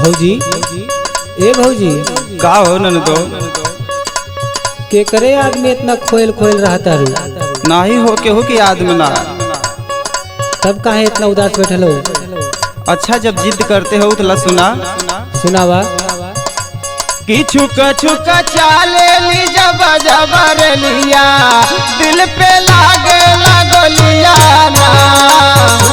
भौजी ए भौजी का हो ननदो? के करे आदमी इतना खोल खोल रहता रू नाही हो के हो कि आदमी ना। तब काहे इतना उदास बैठल हो? अच्छा जब जिद करते हो तो ला सुना। सुनावा। कि छुका छुका चाले ली जब जबर लिया दिल पे लागे लगोलिया ना।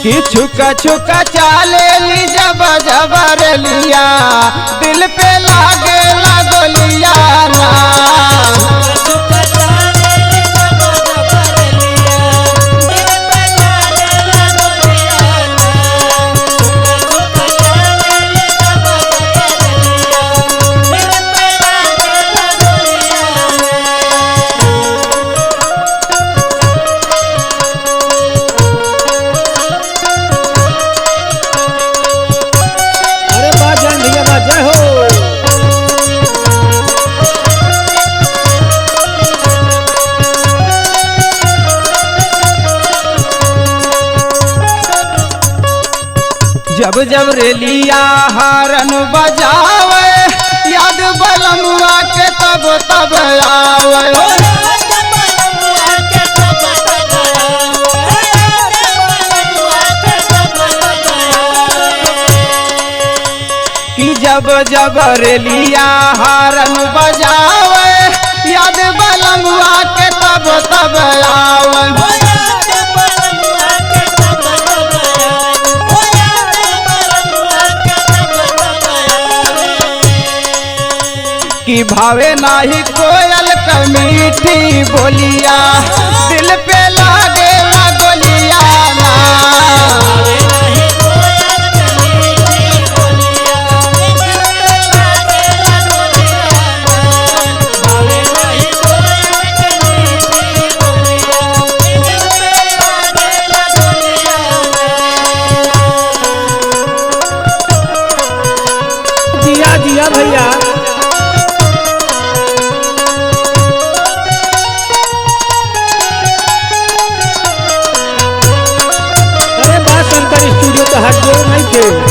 कि छुका छुका चाले ली जब जबर लिया दिल पे लागे लगोलिया ना। जब जब रेलिया हरन बजावे याद बलमुआ के तब तब आवे। कि जब जब रेलिया हरन बजावे याद बलमुआ के तब तब आवे। कि भावे नाही कोयल का मीठी बोलिया दिल पे लागे लगोलिया ना। जिया जिया भैया। स्टूडियो तो हट जोर नहीं थे।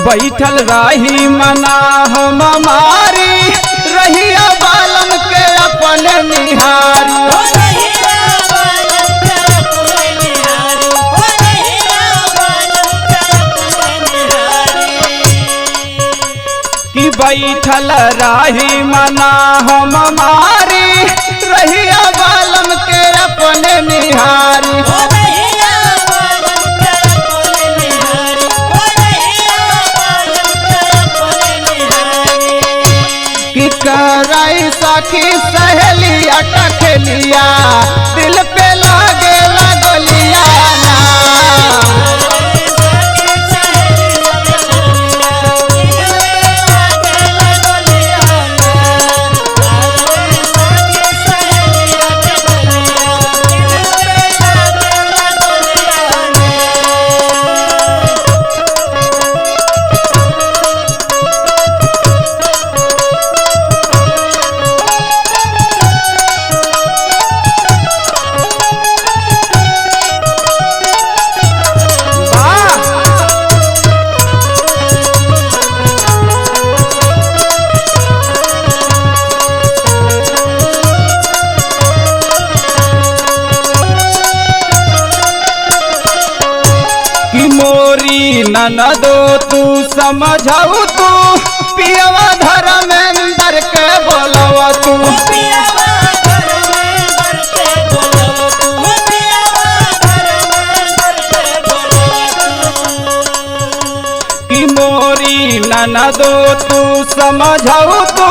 बैठल रही मना हम मारी रहिया बालम के अपन निहारी। कि बैठल रही मना हम मारी रहिया बालम के अपन निहारी। कि कराई सखी सहेलिया टकलिया दिल पे लागे लगोलिया ना। ननदो तू समझाऊ तू पियवा धर्मेंद्र के बोलवा तू। कि मोरी ननदो तू समझाऊ तू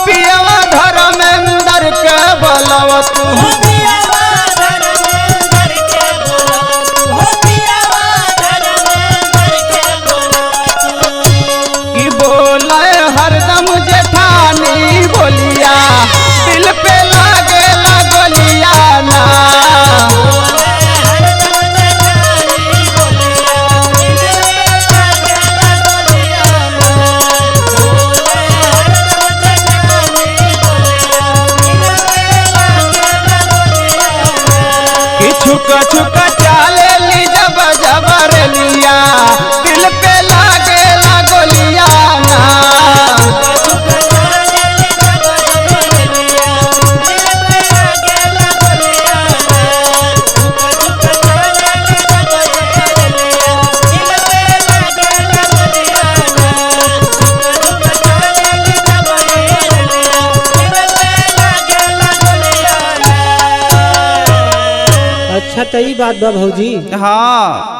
पियवा धर्मेंद्र के बोलवा तू। कि बोले हरदम जेठा अच्छा तो ई बात बा भौजी। हाँ